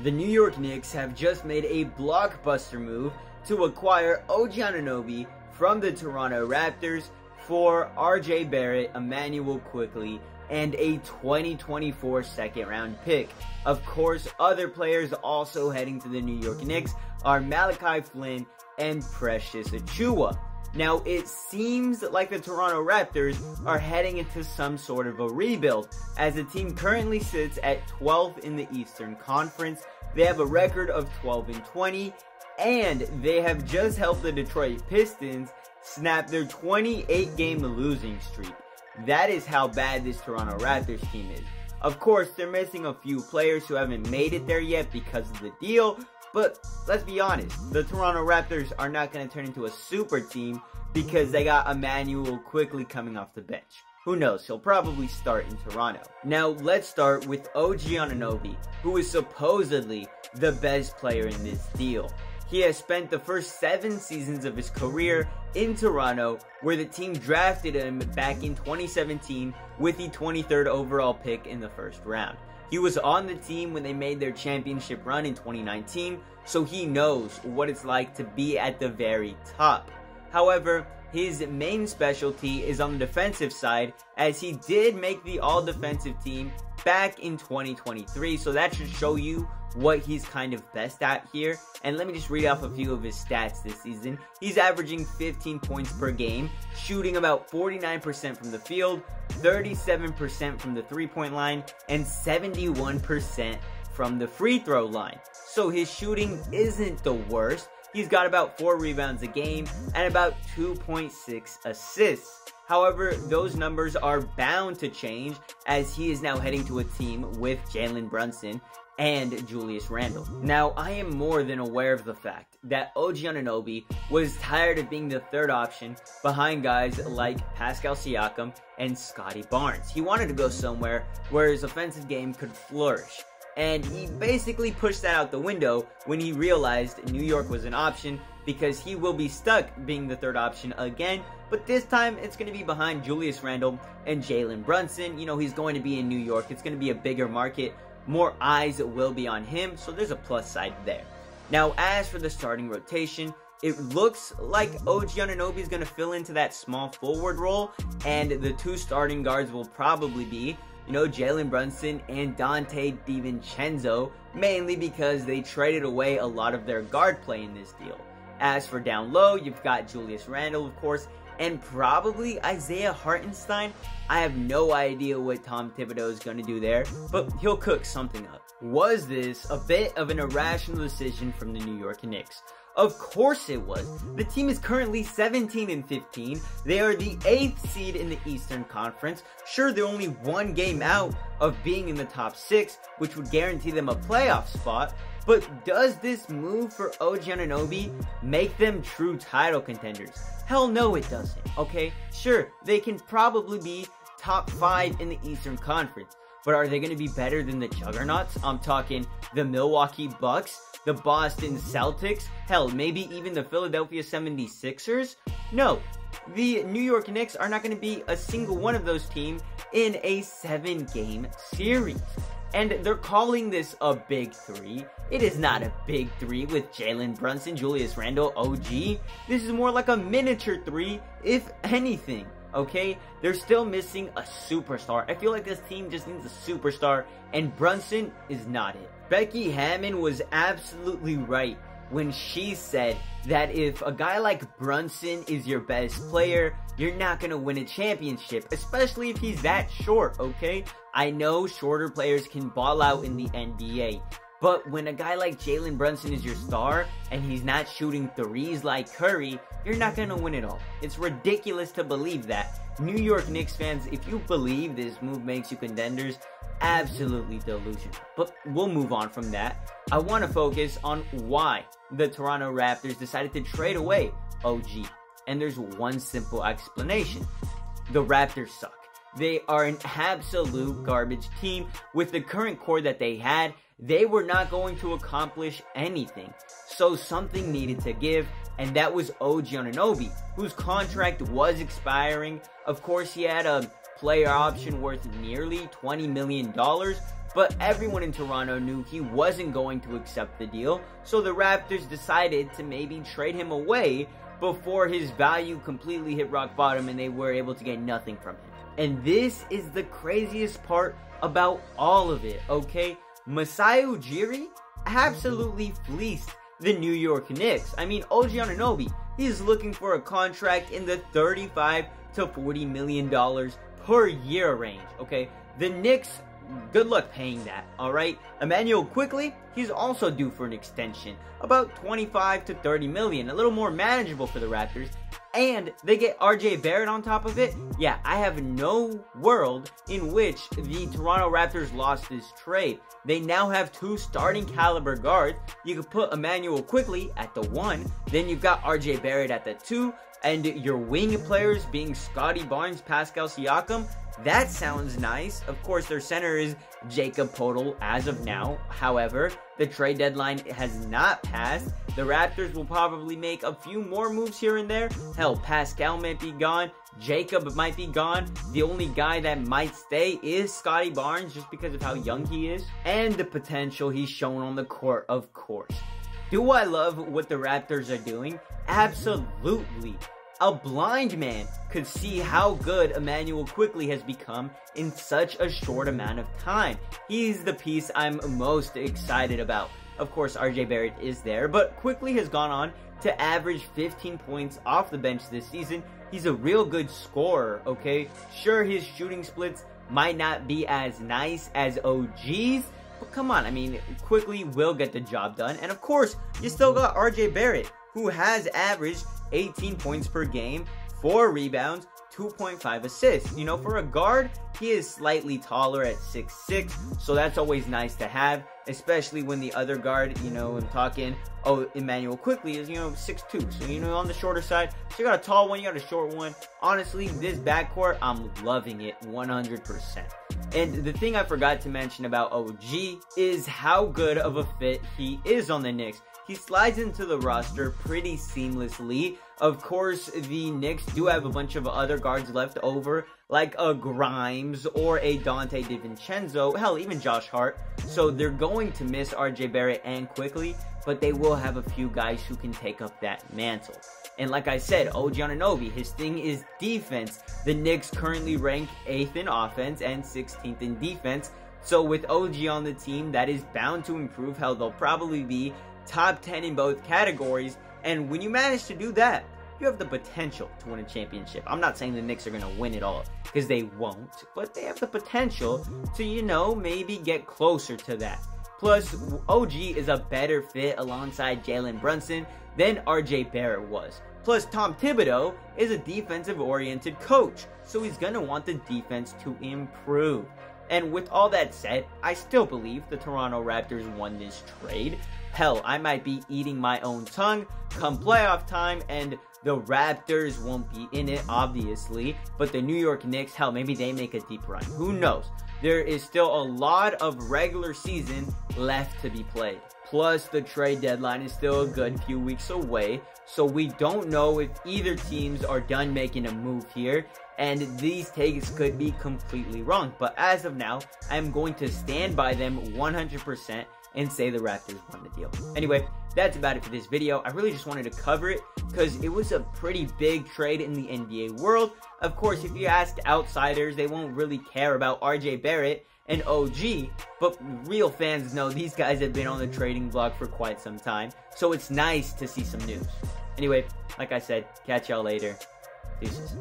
The New York Knicks have just made a blockbuster move to acquire OG Anunoby from the Toronto Raptors for RJ Barrett, Immanuel Quickley, and a 2024 second-round pick. Of course, other players also heading to the New York Knicks are Malachi Flynn and Precious Achiuwa. Now, it seems like the Toronto Raptors are heading into some sort of a rebuild, as the team currently sits at 12th in the Eastern Conference. They have a record of 12-20, and they have just helped the Detroit Pistons snap their 28-game losing streak. That is how bad this Toronto Raptors team is. Of course, they're missing a few players who haven't made it there yet because of the deal, but let's be honest, the Toronto Raptors are not going to turn into a super team because they got Immanuel Quickley coming off the bench. Who knows, he'll probably start in Toronto. Now, let's start with OG Anunoby, who is supposedly the best player in this deal. He has spent the first 7 seasons of his career in Toronto, where the team drafted him back in 2017 with the 23rd overall pick in the first round. He was on the team when they made their championship run in 2019, so he knows what it's like to be at the very top. However, his main specialty is on the defensive side, as he did make the all-defensive team back in 2023, so that should show you what he's kind of best at here. And let me just read off a few of his stats this season. He's averaging 15 points per game, shooting about 49% from the field, 37% from the three-point line, and 71% from the free throw line. So his shooting isn't the worst. He's got about 4 rebounds a game and about 2.6 assists. However, those numbers are bound to change as he is now heading to a team with Jalen Brunson and Julius Randle. Now, I am more than aware of the fact that OG Anunoby was tired of being the third option behind guys like Pascal Siakam and Scotty Barnes. He wanted to go somewhere where his offensive game could flourish. And he basically pushed that out the window when he realized New York was an option, because he will be stuck being the third option again, but this time it's going to be behind Julius Randle and Jalen Brunson. You know, he's going to be in New York. It's going to be a bigger market. More eyes will be on him, so there's a plus side there. Now, as for the starting rotation, it looks like OG Anunoby is going to fill into that small forward role, and the 2 starting guards will probably be, you know, Jalen Brunson and Dante DiVincenzo, mainly because they traded away a lot of their guard play in this deal. As for down low, you've got Julius Randle, of course, and probably Isaiah Hartenstein. I have no idea what Tom Thibodeau is going to do there, but he'll cook something up. Was this a bit of an irrational decision from the New York Knicks? Of course it was. The team is currently 17-15. They are the 8th seed in the Eastern Conference. Sure, they're only 1 game out of being in the top 6, which would guarantee them a playoff spot. But does this move for OG Anunoby make them true title contenders? Hell no, it doesn't, okay? Sure, they can probably be top 5 in the Eastern Conference, but are they going to be better than the juggernauts? I'm talking the Milwaukee Bucks, the Boston Celtics, hell, maybe even the Philadelphia 76ers? No, the New York Knicks are not going to be a single one of those teams in a 7-game series. And they're calling this a big 3. It is not a big 3 with Jalen Brunson, Julius Randle, OG. This is more like a miniature 3, if anything, okay? They're still missing a superstar. I feel like this team just needs a superstar, and Brunson is not it. Becky Hammon was absolutely right when she said that if a guy like Brunson is your best player, you're not going to win a championship, especially if he's that short, okay? I know shorter players can ball out in the NBA, but when a guy like Jalen Brunson is your star and he's not shooting threes like Curry, you're not going to win it all. It's ridiculous to believe that. New York Knicks fans, if you believe this move makes you contenders, absolutely delusional. But we'll move on from that. I want to focus on why the Toronto Raptors decided to trade away OG. And there's one simple explanation. The Raptors suck. They are an absolute garbage team. With the current core that they had, they were not going to accomplish anything. So something needed to give, and that was OG Anunoby, whose contract was expiring. Of course, he had a player option worth nearly $20 million, but everyone in Toronto knew he wasn't going to accept the deal, so the Raptors decided to maybe trade him away before his value completely hit rock bottom and they were able to get nothing from him. And this is the craziest part about all of it, okay? Masai Ujiri absolutely fleeced the New York Knicks. I mean, OG Anunoby, he's looking for a contract in the $35 to $40 million per year range, okay? The Knicks, good luck paying that, alright? Immanuel Quickley, he's also due for an extension, about 25 to 30 million, a little more manageable for the Raptors. And they get RJ Barrett on top of it. Yeah, I have no world in which the Toronto Raptors lost this trade. They now have 2 starting caliber guards. You could put Immanuel Quickley at the 1, then you've got RJ Barrett at the 2, and your wing players being Scotty Barnes, Pascal Siakam. That sounds nice. Of course, their center is Jakob Poeltl as of now. However, the trade deadline has not passed. The Raptors will probably make a few more moves here and there. Hell, Pascal might be gone. Jacob might be gone. The only guy that might stay is Scotty Barnes just because of how young he is and the potential he's shown on the court, of course. Do I love what the Raptors are doing? Absolutely. A blind man could see how good Immanuel Quickley has become in such a short amount of time. He's the piece I'm most excited about. Of course, RJ Barrett is there, but Quickley has gone on to average 15 points off the bench this season. He's a real good scorer, okay? Sure, his shooting splits might not be as nice as OG's, but come on, I mean, Quickley will get the job done. And of course, you still got RJ Barrett, who has averaged 18 points per game, 4 rebounds, 2.5 assists. You know, for a guard, he is slightly taller at 6'6", so that's always nice to have, especially when the other guard, you know, I'm talking, Immanuel Quickley is, you know, 6'2", so, you know, on the shorter side. So you got a tall one, you got a short one. Honestly, this backcourt, I'm loving it 100%. And the thing I forgot to mention about OG is how good of a fit he is on the Knicks. He slides into the roster pretty seamlessly. Of course, the Knicks do have a bunch of other guards left over, like a Grimes or a Dante DiVincenzo, hell, even Josh Hart. So they're going to miss RJ Barrett and Quickley, but they will have a few guys who can take up that mantle. And like I said, OG Anunoby, his thing is defense. The Knicks currently rank 8th in offense and 16th in defense. So with OG on the team, that is bound to improve. Hell, they'll probably be top 10 in both categories, and when you manage to do that, you have the potential to win a championship. I'm not saying the Knicks are going to win it all, because they won't, but they have the potential to, you know, maybe get closer to that. Plus, OG is a better fit alongside Jalen Brunson than RJ Barrett was. Plus, Tom Thibodeau is a defensive-oriented coach, so he's going to want the defense to improve. And with all that said, I still believe the Toronto Raptors won this trade. Hell, I might be eating my own tongue come playoff time, and the Raptors won't be in it, obviously. But the New York Knicks, hell, maybe they make a deep run. Who knows? There is still a lot of regular season left to be played. Plus, the trade deadline is still a good few weeks away, so we don't know if either teams are done making a move here, and these takes could be completely wrong. But as of now, I'm going to stand by them 100% and say the Raptors won the deal. Anyway, that's about it for this video. I really just wanted to cover it because it was a pretty big trade in the NBA world. Of course, if you ask outsiders, they won't really care about RJ Barrett and OG, but real fans know these guys have been on the trading block for quite some time, so it's nice to see some news. Anyway, like I said, catch y'all later. Deuces.